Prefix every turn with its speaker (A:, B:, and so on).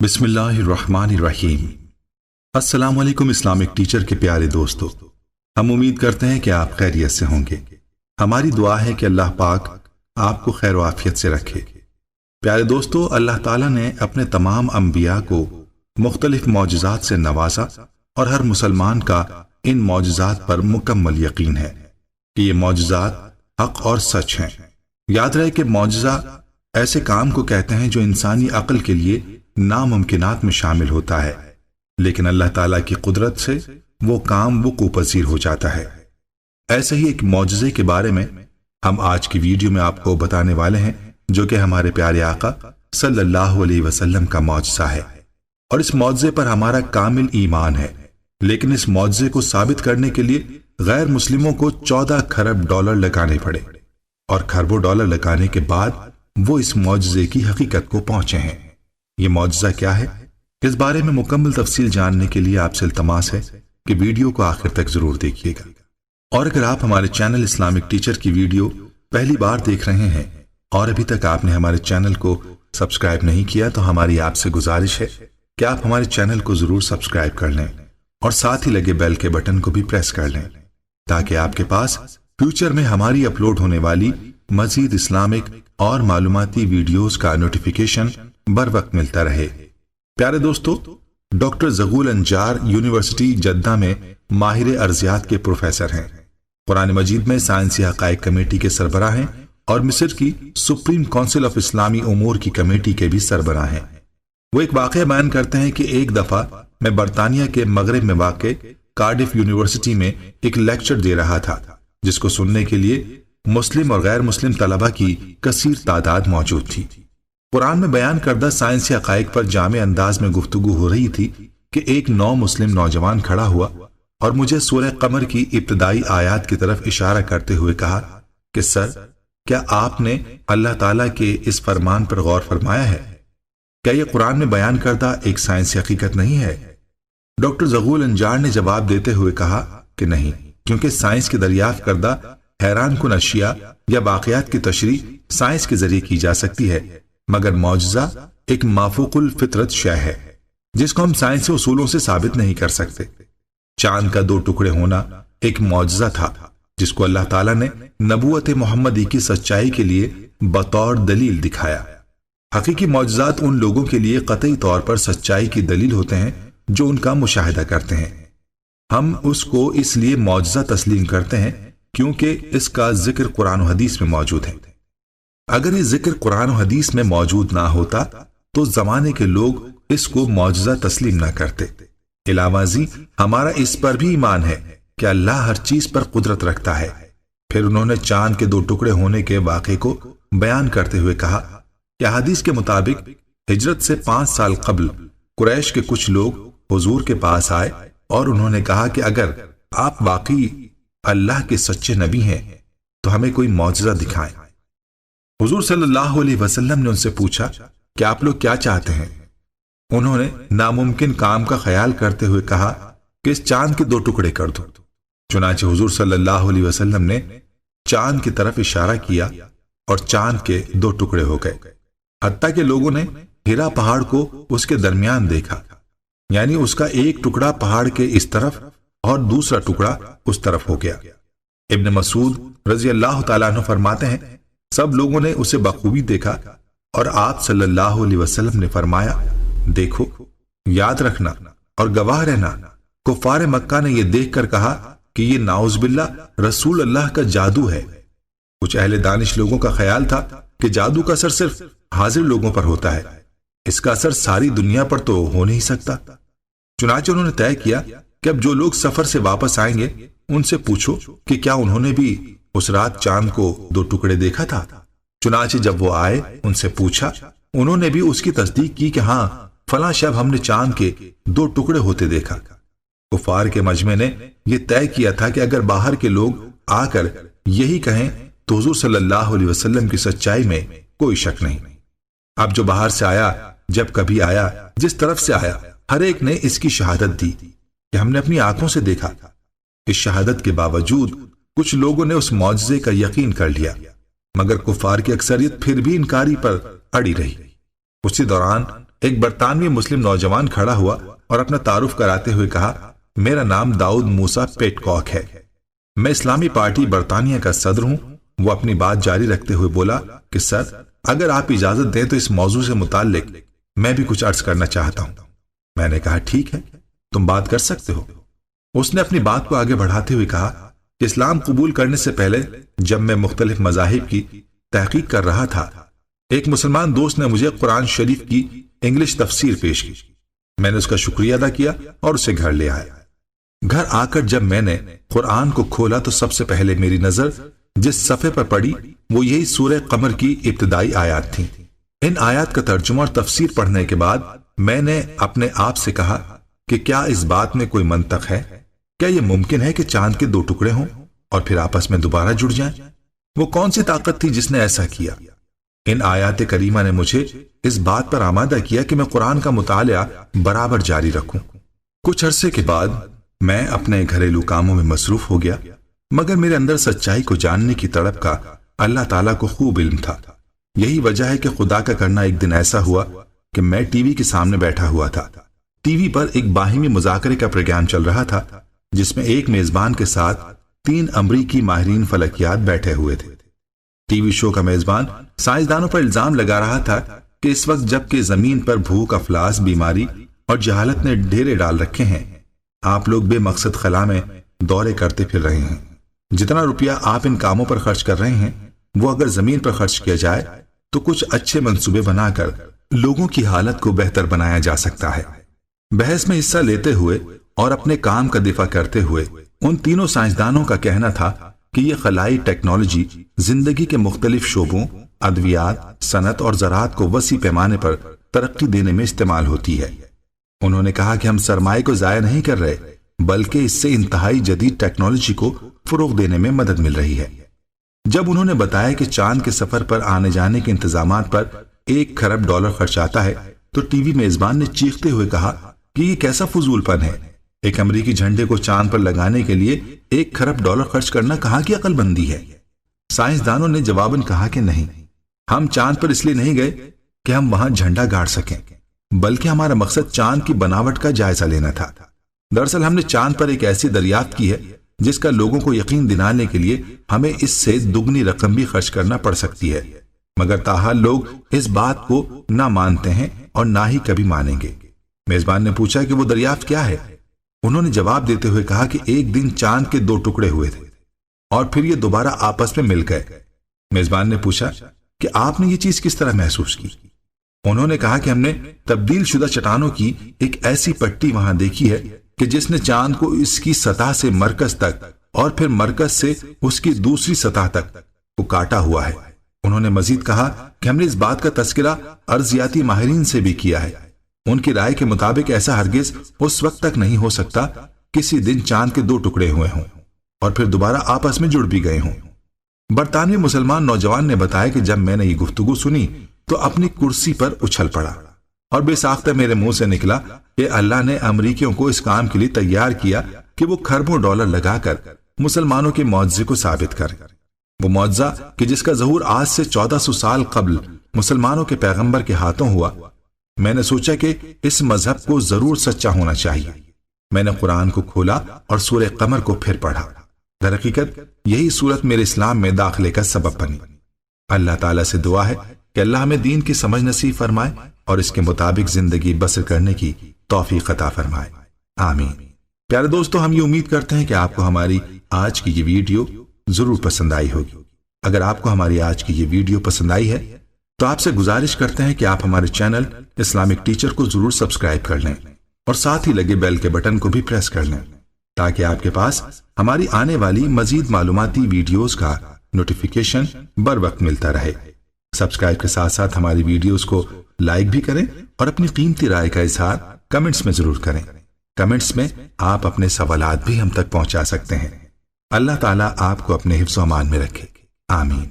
A: بسم اللہ الرحمن الرحیم۔ السلام علیکم اسلامک ٹیچر کے پیارے دوستو، ہم امید کرتے ہیں کہ آپ خیریت سے ہوں گے۔ ہماری دعا ہے کہ اللہ پاک آپ کو خیر و عافیت سے رکھے۔ پیارے دوستو، اللہ تعالیٰ نے اپنے تمام انبیاء کو مختلف معجزات سے نوازا اور ہر مسلمان کا ان معجزات پر مکمل یقین ہے کہ یہ معجزات حق اور سچ ہیں۔ یاد رہے کہ معجزہ ایسے کام کو کہتے ہیں جو انسانی عقل کے لیے ناممکنات میں شامل ہوتا ہے، لیکن اللہ تعالیٰ کی قدرت سے وہ کام وقوع پذیر ہو جاتا ہے۔ ایسے ہی ایک معجزے کے بارے میں ہم آج کی ویڈیو میں آپ کو بتانے والے ہیں، جو کہ ہمارے پیارے آقا صلی اللہ علیہ وسلم کا معجزہ ہے، اور اس معجزے پر ہمارا کامل ایمان ہے۔ لیکن اس معجزے کو ثابت کرنے کے لیے غیر مسلموں کو 14 کھرب ڈالر لگانے پڑے، اور کھربوں ڈالر لگانے کے بعد وہ اس معجزے کی حقیقت کو پہنچے ہیں۔ یہ معجزہ کیا ہے؟ اس بارے میں مکمل تفصیل جاننے کے لیے آپ سے التماس ہے کہ ویڈیو کو آخر تک ضرور دیکھیے گا۔ اور اگر آپ ہمارے چینل اسلامک ٹیچر کی ویڈیو پہلی بار دیکھ رہے ہیں اور ابھی تک آپ نے ہمارے چینل کو سبسکرائب نہیں کیا، تو ہماری آپ سے گزارش ہے کہ آپ ہمارے چینل کو ضرور سبسکرائب کر لیں اور ساتھ ہی لگے بیل کے بٹن کو بھی پریس کر لیں، تاکہ آپ کے پاس فیوچر میں ہماری اپلوڈ ہونے والی مزید اسلامک اور معلوماتی ویڈیوز کا نوٹیفیکیشن بر وقت ملتا رہے۔ پیارے دوستو، ڈاکٹر زغول انجار یونیورسٹی جدہ میں ماہر ارضیات کے پروفیسر ہیں، قرآن مجید میں سائنسی حقائق کمیٹی کے سربراہ ہیں، اور مصر کی سپریم کونسل آف اسلامی امور کی کمیٹی کے بھی سربراہ ہیں۔ وہ ایک واقعہ بیان کرتے ہیں کہ ایک دفعہ میں برطانیہ کے مغرب میں واقع کارڈف یونیورسٹی میں ایک لیکچر دے رہا تھا، جس کو سننے کے لیے مسلم اور غیر مسلم طلبہ کی کثیر تعداد موجود تھی۔ قرآن میں بیان کردہ سائنسی حقائق پر جامع انداز میں گفتگو ہو رہی تھی کہ ایک نو مسلم نوجوان کھڑا ہوا اور مجھے سورہ قمر کی ابتدائی آیات کی طرف اشارہ کرتے ہوئے کہا کہ سر، کیا آپ نے اللہ تعالیٰ کے اس فرمان پر غور فرمایا ہے؟ کیا یہ قرآن میں بیان کردہ ایک سائنسی حقیقت نہیں ہے؟ ڈاکٹر زغول انجار نے جواب دیتے ہوئے کہا کہ نہیں، کیونکہ سائنس کی دریافت کردہ حیران کن اشیاء یا واقعات کی تشریح سائنس کے ذریعے کی جا سکتی ہے، مگر معجزہ ایک مافوق الفطرت شے ہے جس کو ہم سائنسی اصولوں سے ثابت نہیں کر سکتے۔ چاند کا 2 ٹکڑے ہونا ایک معجزہ تھا جس کو اللہ تعالیٰ نے نبوت محمدی کی سچائی کے لیے بطور دلیل دکھایا۔ حقیقی معجزات ان لوگوں کے لیے قطعی طور پر سچائی کی دلیل ہوتے ہیں جو ان کا مشاہدہ کرتے ہیں۔ ہم اس کو اس لیے معجزہ تسلیم کرتے ہیں کیونکہ اس کا ذکر قرآن و حدیث میں موجود ہے۔ اگر یہ ذکر قرآن و حدیث میں موجود نہ ہوتا تو زمانے کے لوگ اس کو معجزہ تسلیم نہ کرتے۔ علاوہ ازیں ہمارا اس پر بھی ایمان ہے کہ اللہ ہر چیز پر قدرت رکھتا ہے۔ پھر انہوں نے چاند کے 2 ٹکڑے ہونے کے واقعے کو بیان کرتے ہوئے کہا کہ حدیث کے مطابق ہجرت سے 5 سال قبل قریش کے کچھ لوگ حضور کے پاس آئے اور انہوں نے کہا کہ اگر آپ واقعی اللہ کے سچے نبی ہیں تو ہمیں کوئی معجزہ دکھائیں۔ حضور صلی اللہ علیہ وسلم نے ان سے پوچھا کہ آپ لوگ کیا چاہتے ہیں؟ انہوں نے ناممکن کام کا خیال کرتے ہوئے کہا کہ اس چاند کے 2 ٹکڑے کر دو۔ چنانچہ حضور صلی اللہ علیہ وسلم نے چاند کی طرف اشارہ کیا اور چاند کے 2 ٹکڑے ہو گئے، حتیٰ کہ لوگوں نے ہیرا پہاڑ کو اس کے درمیان دیکھا، یعنی اس کا ایک ٹکڑا پہاڑ کے اس طرف اور دوسرا ٹکڑا اس طرف ہو گیا۔ ابن مسعود رضی اللہ تعالیٰ عنہ فرماتے ہیں سب لوگوں نے اسے بخوبی دیکھا اور آپ صلی اللہ علیہ وسلم نے فرمایا، دیکھو، یاد رکھنا اور گواہ رہنا، کفار مکہ نے یہ دیکھ کر کہا کہ یہ نعوذ باللہ رسول اللہ کا جادو ہے۔ کچھ اہل دانش لوگوں کا خیال تھا کہ جادو کا اثر صرف حاضر لوگوں پر ہوتا ہے، اس کا اثر ساری دنیا پر تو ہو نہیں سکتا۔ چنانچہ انہوں نے طے کیا کہ اب جو لوگ سفر سے واپس آئیں گے ان سے پوچھو کہ کیا انہوں نے بھی اس رات چاند کو 2 ٹکڑے دیکھا تھا۔ چنانچہ جب وہ آئے ان سے پوچھا، انہوں نے بھی اس کی تصدیق کی کہ ہاں، فلاں شب ہم نے چاند کے 2 ٹکڑے ہوتے دیکھا۔ کفار کے مجمع نے یہ طے کیا تھا کہ اگر باہر کے لوگ آ کر یہی کہیں تو حضور صلی اللہ علیہ وسلم کی سچائی میں کوئی شک نہیں۔ اب جو باہر سے آیا، جب کبھی آیا، جس طرف سے آیا، ہر ایک نے اس کی شہادت دی کہ ہم نے اپنی آنکھوں سے دیکھا۔ اس شہادت کے باوجود کچھ لوگوں نے اس معجزے کا یقین کر لیا، مگر کفار کی اکثریت پھر بھی انکاری پر اڑی رہی۔ اسی دوران ایک برطانوی مسلم نوجوان کھڑا ہوا اور اپنا تعارف کراتے ہوئے کہا، میرا نام داؤد موسیٰ پیٹ کاک ہے، میں اسلامی پارٹی برطانیہ کا صدر ہوں۔ وہ اپنی بات جاری رکھتے ہوئے بولا کہ سر، اگر آپ اجازت دیں تو اس موضوع سے متعلق میں بھی کچھ عرض کرنا چاہتا ہوں۔ میں نے کہا ٹھیک ہے، تم بات کر سکتے ہو۔ اس نے اپنی بات کو آگے بڑھاتے ہوئے کہا کہ اسلام قبول کرنے سے پہلے جب میں مختلف مذاہب کی تحقیق کر رہا تھا، ایک مسلمان دوست نے مجھے قرآن شریف کی انگلش تفسیر پیش کی۔ میں نے اس کا شکریہ ادا کیا اور اسے گھر لے آیا۔ گھر آ کر جب میں نے قرآن کو کھولا تو سب سے پہلے میری نظر جس صفحے پر پڑی وہ یہی سورہ قمر کی ابتدائی آیات تھیں۔ ان آیات کا ترجمہ اور تفسیر پڑھنے کے بعد میں نے اپنے آپ سے کہا کہ کیا اس بات میں کوئی منطق ہے؟ کیا یہ ممکن ہے کہ چاند کے دو ٹکڑے ہوں اور پھر آپس میں دوبارہ جڑ جائیں؟ وہ کون سی طاقت تھی جس نے ایسا کیا؟ ان آیات کریمہ نے مجھے اس بات پر آمادہ کیا کہ میں قرآن کا مطالعہ برابر جاری رکھوں۔ کچھ عرصے کے بعد میں اپنے گھریلو کاموں میں مصروف ہو گیا، مگر میرے اندر سچائی کو جاننے کی تڑپ کا اللہ تعالیٰ کو خوب علم تھا۔ یہی وجہ ہے کہ خدا کا کرنا ایک دن ایسا ہوا کہ میں ٹی وی کے سامنے بیٹھا ہوا تھا۔ ٹی وی پر ایک باہمی مذاکرے کا پروگرام چل رہا تھا جس میں ایک میزبان کے ساتھ 3 امریکی ماہرین فلکیات بیٹھے ہوئے تھے۔ ٹی وی شو کا میزبان سائنسدانوں پر الزام لگا رہا تھا کہ اس وقت جب کہ زمین پر بھوک، افلاس، بیماری اور جہالت نے ڈیرے ڈال رکھے ہیں، آپ لوگ بے مقصد خلا میں دورے کرتے پھر رہے ہیں۔ جتنا روپیہ آپ ان کاموں پر خرچ کر رہے ہیں وہ اگر زمین پر خرچ کیا جائے تو کچھ اچھے منصوبے بنا کر لوگوں کی حالت کو بہتر بنایا جا سکتا ہے۔ بحث میں حصہ لیتے ہوئے اور اپنے کام کا دفاع کرتے ہوئے ان تینوں سائنسدانوں کا کہنا تھا کہ یہ خلائی ٹیکنالوجی زندگی کے مختلف شعبوں، ادویات، صنعت اور زراعت کو وسیع پیمانے پر ترقی دینے میں استعمال ہوتی ہے۔ انہوں نے کہا کہ ہم سرمائے کو ضائع نہیں کر رہے بلکہ اس سے انتہائی جدید ٹیکنالوجی کو فروغ دینے میں مدد مل رہی ہے۔ جب انہوں نے بتایا کہ چاند کے سفر پر آنے جانے کے انتظامات پر $1 کھرب خرچ آتا ہے تو ٹی وی میزبان نے چیختے ہوئے کہا کہ یہ کیسا فضول پن ہے، ایک امریکی جھنڈے کو چاند پر لگانے کے لیے $1 کھرب خرچ کرنا کہاں کی عقل بندی ہے؟ سائنسدانوں نے جواباً کہا کہ نہیں، ہم چاند پر اس لیے نہیں گئے کہ ہم وہاں جھنڈا گاڑ سکیں، بلکہ ہمارا مقصد چاند کی بناوٹ کا جائزہ لینا تھا۔ دراصل ہم نے چاند پر ایک ایسی دریافت کی ہے جس کا لوگوں کو یقین دلانے کے لیے ہمیں اس سے دگنی رقم بھی خرچ کرنا پڑ سکتی ہے، مگر تاحال لوگ اس بات کو نہ مانتے ہیں اور نہ ہی کبھی مانیں گے۔ میزبان نے پوچھا کہ وہ دریافت کیا ہے؟ انہوں نے جواب دیتے ہوئے کہا کہ ایک دن چاند کے 2 ٹکڑے ہوئے تھے اور پھر یہ دوبارہ آپس میں مل گئے۔ میزبان نے پوچھا کہ آپ نے یہ چیز کس طرح محسوس کی؟ انہوں نے کہا کہ ہم نے تبدیل شدہ چٹانوں کی ایک ایسی پٹی وہاں دیکھی ہے کہ جس نے چاند کو اس کی سطح سے مرکز تک اور پھر مرکز سے اس کی دوسری سطح تک کو کاٹا ہوا ہے۔ انہوں نے مزید کہا کہ ہم نے اس بات کا تذکرہ ارضیاتی ماہرین سے بھی کیا ہے، ان کی رائے کے مطابق ایسا ہرگز اس وقت تک نہیں ہو سکتا کسی دن چاند کے 2 ٹکڑے ہوئے ہوں اور پھر دوبارہ آپس میں جڑ بھی گئے ہوں۔ برطانوی مسلمان نوجوان نے بتایا کہ جب میں نے یہ گفتگو سنی تو اپنی کرسی پر اچھل پڑا اور بے ساختہ میرے منہ سے نکلا کہ اللہ نے امریکیوں کو اس کام کے لیے تیار کیا کہ وہ کھربوں ڈالر لگا کر مسلمانوں کے معجزے کو ثابت کریں۔ وہ معجزہ کہ جس کا ظہور آج سے 1400 سال قبل مسلمانوں کے پیغمبر کے ہاتھوں ہوا۔ میں نے سوچا کہ اس مذہب کو ضرور سچا ہونا چاہیے۔ میں نے قرآن کو کھولا اور سورہ قمر کو پھر پڑھا۔ در حقیقت یہی صورت میرے اسلام میں داخلے کا سبب بنی۔ اللہ تعالیٰ سے دعا ہے کہ اللہ ہمیں دین کی سمجھ نصیب فرمائے اور اس کے مطابق زندگی بسر کرنے کی توفیق عطا فرمائے، آمین۔ پیارے دوستو، ہم یہ امید کرتے ہیں کہ آپ کو ہماری آج کی یہ ویڈیو ضرور پسند آئی ہوگی۔ اگر آپ کو ہماری آج کی یہ ویڈیو پسند آئی ہے تو آپ سے گزارش کرتے ہیں کہ آپ ہمارے چینل اسلامک ٹیچر کو ضرور سبسکرائب کر لیں اور ساتھ ہی لگے بیل کے بٹن کو بھی پریس کر لیں تاکہ آپ کے پاس ہماری آنے والی مزید معلوماتی ویڈیوز کا نوٹیفیکیشن بر وقت ملتا رہے۔ سبسکرائب کے ساتھ ساتھ ہماری ویڈیوز کو لائک بھی کریں اور اپنی قیمتی رائے کا اظہار کمنٹس میں ضرور کریں۔ کمنٹس میں آپ اپنے سوالات بھی ہم تک پہنچا سکتے ہیں۔ اللہ تعالیٰ آپ کو اپنے حفظ و امان میں رکھے، آمین۔